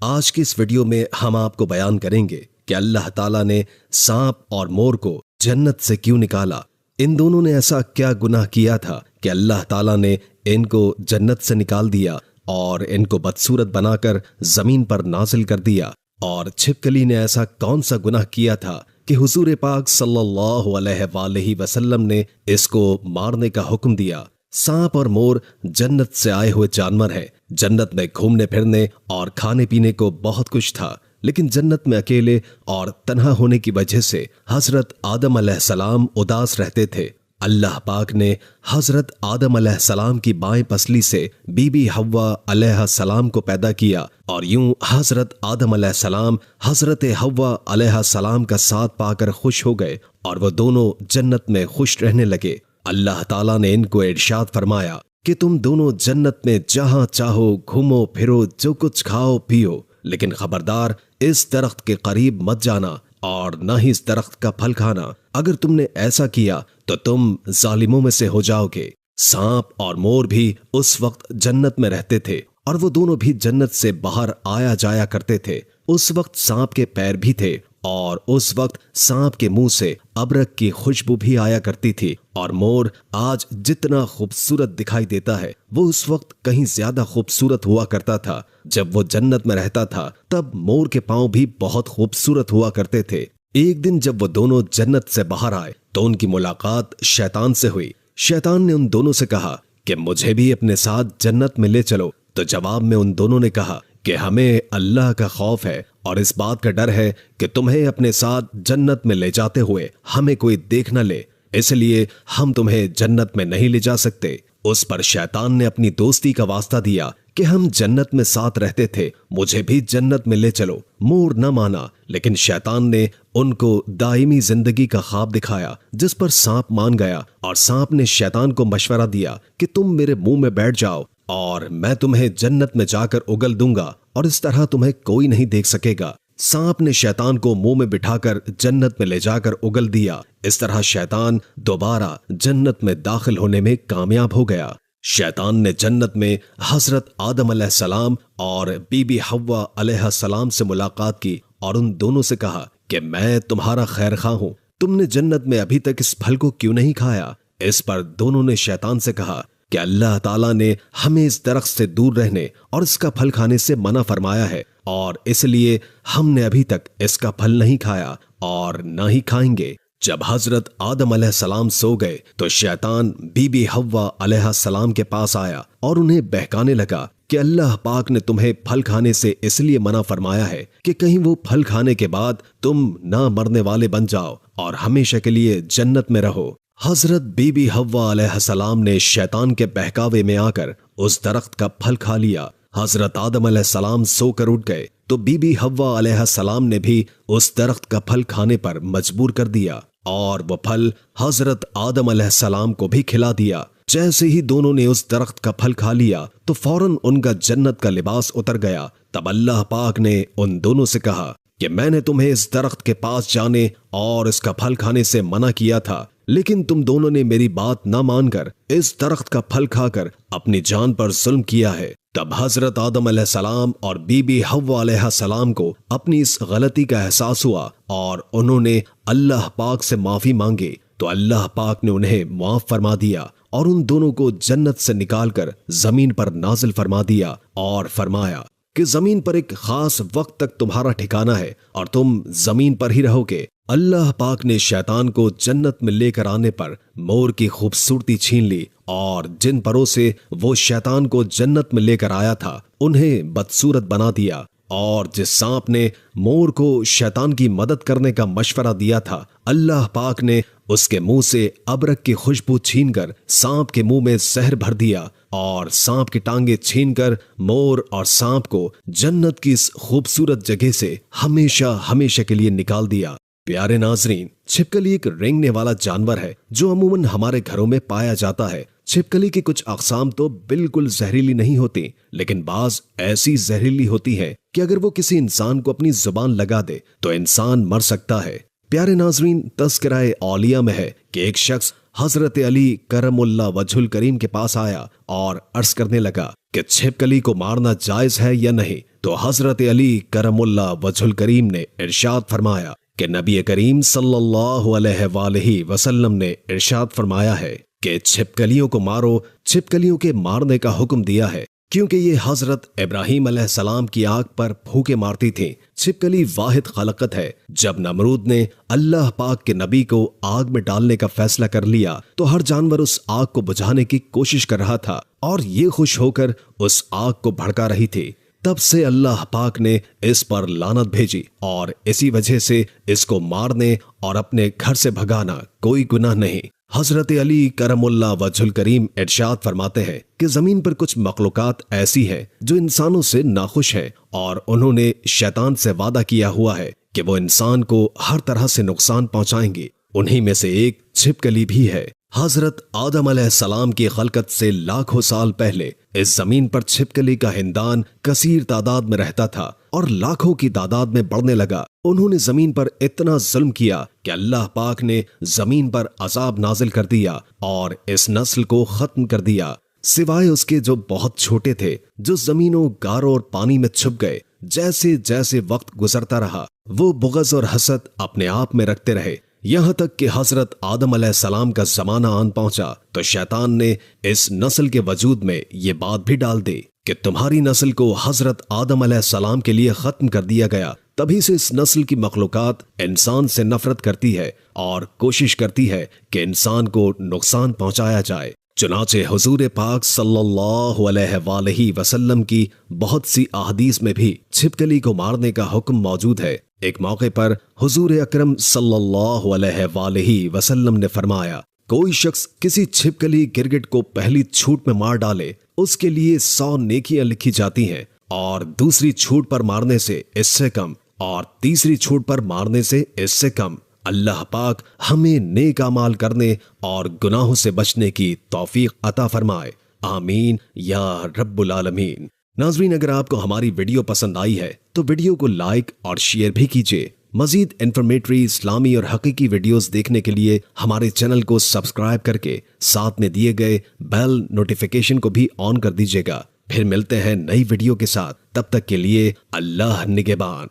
आज की इस वीडियो में हम आपको बयान करेंगे कि अल्लाह ताला ने सांप और मोर को जन्नत से क्यों निकाला। इन दोनों ने ऐसा क्या गुनाह किया था कि अल्लाह ताला ने इनको जन्नत से निकाल दिया और इनको बदसूरत बनाकर जमीन पर नाजिल कर दिया। और छिपकली ने ऐसा कौन सा गुनाह किया था कि हुजूर पाक सल्लल्लाहु अलैहि वसल्लम ने इसको मारने का हुक्म दिया। सांप और मोर जन्नत से आए हुए जानवर हैं। जन्नत में घूमने फिरने और खाने पीने को बहुत कुछ था, लेकिन जन्नत में अकेले और तन्हा होने की वजह से हजरत आदम अलैहिस्सलाम उदास रहते थे। अल्लाह पाक ने हजरत आदम अलैहिस्सलाम की बाएं पसली से बीबी हव्वा अलैहिस्सलाम को पैदा किया और यूं हजरत आदम अलैहिस्सलाम हजरत हव्वा अलैहिस्सलाम का साथ पाकर खुश हो गए और वो दोनों जन्नत में खुश रहने लगे। अल्लाह ताला ने इनको इरशाद फरमाया कि तुम दोनों जन्नत में जहां चाहो घूमो फिरो, जो कुछ खाओ पियो, लेकिन खबरदार इस दरख्त के करीब मत जाना और न ही इस दरख्त का फल खाना। अगर तुमने ऐसा किया तो तुम जालिमों में से हो जाओगे। सांप और मोर भी उस वक्त जन्नत में रहते थे और वो दोनों भी जन्नत से बाहर आया जाया करते थे। उस वक्त सांप के पैर भी थे और उस वक्त सांप के मुंह से अबरक की खुशबू भी आया करती थी। और मोर आज जितना खूबसूरत दिखाई देता है वो उस वक्त कहीं ज्यादा खूबसूरत हुआ करता था। जब वो जन्नत में रहता था तब मोर के पांव भी बहुत खूबसूरत हुआ करते थे। एक दिन जब वो दोनों जन्नत से बाहर आए तो उनकी मुलाकात शैतान से हुई। शैतान ने उन दोनों से कहा कि मुझे भी अपने साथ जन्नत में ले चलो। तो जवाब में उन दोनों ने कहा कि हमें अल्लाह का खौफ है और इस बात का डर है कि तुम्हें अपने साथ जन्नत में ले जाते हुए हमें कोई देख न ले, इसलिए हम तुम्हें जन्नत में नहीं ले जा सकते। उस पर शैतान ने अपनी दोस्ती का वास्ता दिया कि हम जन्नत में साथ रहते थे, मुझे भी जन्नत में ले चलो। मोर न माना, लेकिन शैतान ने उनको दायमी जिंदगी का ख्वाब दिखाया जिस पर सांप मान गया। और सांप ने शैतान को मशवरा दिया कि तुम मेरे मुंह में बैठ जाओ और मैं तुम्हें जन्नत में जाकर उगल दूंगा और इस तरह तुम्हें कोई नहीं देख सकेगा। सांप ने शैतान को मुंह में बिठाकर जन्नत में ले जाकर उगल दिया। इस तरह शैतान दोबारा जन्नत में दाखिल होने में कामयाब हो गया। शैतान ने जन्नत में हजरत आदम अलैहिस्सलाम और बीबी हव्वा अलैहिस्सलाम से मुलाकात की और उन दोनों से कहा कि मैं तुम्हारा खैर खा हूं, तुमने जन्नत में अभी तक इस फल को क्यों नहीं खाया। इस पर दोनों ने शैतान से कहा कि अल्लाह ताला ने हमें इस दरख्त से दूर रहने और इसका फल खाने से मना फरमाया है और इसलिए हमने अभी तक इसका फल नहीं खाया और ना ही खाएंगे। जब हजरत आदम अलैहिस्सलाम सो गए तो शैतान बीबी हव्वा अलैहिस्सलाम के पास आया और उन्हें बहकाने लगा कि अल्लाह पाक ने तुम्हें फल खाने से इसलिए मना फरमाया है कि कहीं वो फल खाने के बाद तुम ना मरने वाले बन जाओ और हमेशा के लिए जन्नत में रहो। हजरत बीबी हव्वा अलैहिस्सलाम ने शैतान के बहकावे में आकर उस दरख्त का फल खा लिया। हजरत आदम अलैहिस्सलाम सोकर उठ गए तो बीबी हव्वा अलैहिस्सलाम ने भी उस दरख्त का फल खाने पर मजबूर कर दिया और वह फल हजरत आदम अलैहिस्सलाम को भी खिला दिया। जैसे ही दोनों ने उस दरख्त का फल खा लिया तो फौरन उनका जन्नत का लिबास उतर गया। तब अल्लाह पाक ने उन दोनों से कहा कि मैंने तुम्हें इस दरख्त के पास जाने और इसका फल खाने से मना किया था, लेकिन तुम दोनों ने मेरी बात न मानकर इस दरख्त का फल खाकर अपनी जान पर जुल्म किया है। तब हजरत आदम अलैहिस्सलाम और बीबी हव्वा अलैहिस्सलाम को अपनी इस गलती का एहसास हुआ और उन्होंने अल्लाह पाक से माफी मांगी तो अल्लाह पाक ने उन्हें माफ फरमा दिया और उन दोनों को जन्नत से निकालकर जमीन पर नाजिल फरमा दिया और फरमाया कि जमीन पर एक खास वक्त तक तुम्हारा ठिकाना है और तुम जमीन पर ही रहोगे। अल्लाह पाक ने शैतान को जन्नत में लेकर आने पर मोर की खूबसूरती छीन ली और जिन परों से वो शैतान को जन्नत में लेकर आया था उन्हें बदसूरत बना दिया। और जिस सांप ने मोर को शैतान की मदद करने का मशवरा दिया था, अल्लाह पाक ने उसके मुंह से अबरक की खुशबू छीनकर सांप के मुंह में जहर भर दिया और सांप की टांगे छीनकर मोर और सांप को जन्नत की इस खूबसूरत जगह से हमेशा हमेशा के लिए निकाल दिया। प्यारे नाजरीन, छिपकली एक रेंगने वाला जानवर है जो अमूमन हमारे घरों में पाया जाता है। छिपकली की कुछ अक़साम तो बिल्कुल जहरीली नहीं होती, लेकिन बाज ऐसी जहरीली होती है कि अगर वो किसी इंसान को अपनी जुबान लगा दे तो इंसान मर सकता है। प्यारे नाजरीन, तज़किराए औलिया में है कि एक शख्स हजरत अली करमुल्ला वजहुल करीम के पास आया और अर्ज करने लगा कि छिपकली को मारना जायज है या नहीं। तो हजरत अली करमुल्लाह वजहुल करीम ने इरशाद फरमाया कि नबी करीम सल्लल्लाहु अलैहि वसल्लम ने इरशाद फरमाया है कि छिपकलियों को मारो, छिपकलियों के मारने का हुक्म दिया है क्योंकि ये हजरत इब्राहीम अलैहिस्सलाम की आग पर फूके मारती थी। छिपकली वाहिद खलकत है। जब नमरूद ने अल्लाह पाक के नबी को आग में डालने का फैसला कर लिया तो हर जानवर उस आग को बुझाने की कोशिश कर रहा था और ये खुश होकर उस आग को भड़का रही थी। तब से अल्लाह पाक ने इस पर लानत भेजी और इसी वजह से इसको मारने और अपने घर से भगाना कोई गुनाह नहीं। हजरत अली करमुल्लाह वजहुल करीम इरशाद फरमाते हैं कि जमीन पर कुछ मखलूकात ऐसी है जो इंसानों से नाखुश है और उन्होंने शैतान से वादा किया हुआ है कि वो इंसान को हर तरह से नुकसान पहुंचाएंगे। उन्हीं में से एक छिपकली भी है। हजरत आदम अलैहिस्सलाम की खलकत से लाखों साल पहले इस जमीन पर छिपकली का हिंदान कसीर तादाद में रहता था और लाखों की तादाद में बढ़ने लगा। उन्होंने जमीन पर इतना जुल्म किया कि अल्लाह पाक ने जमीन पर अजाब नाजिल कर दिया और इस नस्ल को खत्म कर दिया, सिवाय उसके जो बहुत छोटे थे, जो जमीनों, गारों और पानी में छुप गए। जैसे जैसे वक्त गुजरता रहा वो बुग़्ज़ और हसद अपने आप में रखते रहे, यहाँ तक कि हजरत आदम अलैहिस्सलाम का जमाना आन पहुंचा तो शैतान ने इस नस्ल के वजूद में ये बात भी डाल दी कि तुम्हारी नस्ल को हजरत आदम अलैहिस्सलाम के लिए खत्म कर दिया गया। तभी से इस नस्ल की मखलूकात इंसान से नफरत करती है और कोशिश करती है कि इंसान को नुकसान पहुंचाया जाए। चुनाचे हुजूर पाक सल्लल्लाहु अलैहि वसल्लम की बहुत सी अहदीस में भी छिपकली को मारने का हुक्म मौजूद है। एक मौके पर हुजूर अकरम सल्लल्लाहु अलैहि वसल्लम ने फरमाया, कोई शख्स किसी छिपकली गिरगिट को पहली छूट में मार डाले उसके लिए 100 नेकियां लिखी जाती हैं और दूसरी छूट पर मारने से इससे कम और तीसरी छूट पर मारने से इससे कम। अल्लाह पाक हमें नेक अमाल करने और गुनाहों से बचने की तौफीक अता फरमाए। आमीन या रब्बुल आलमीन। नाज़रीन, अगर आपको हमारी वीडियो पसंद आई है तो वीडियो को लाइक और शेयर भी कीजिए। मजीद इन्फॉर्मेटरी, इस्लामी और हकीकी वीडियोस देखने के लिए हमारे चैनल को सब्सक्राइब करके साथ में दिए गए बेल नोटिफिकेशन को भी ऑन कर दीजिएगा। फिर मिलते हैं नई वीडियो के साथ, तब तक के लिए अल्लाह निगहबान।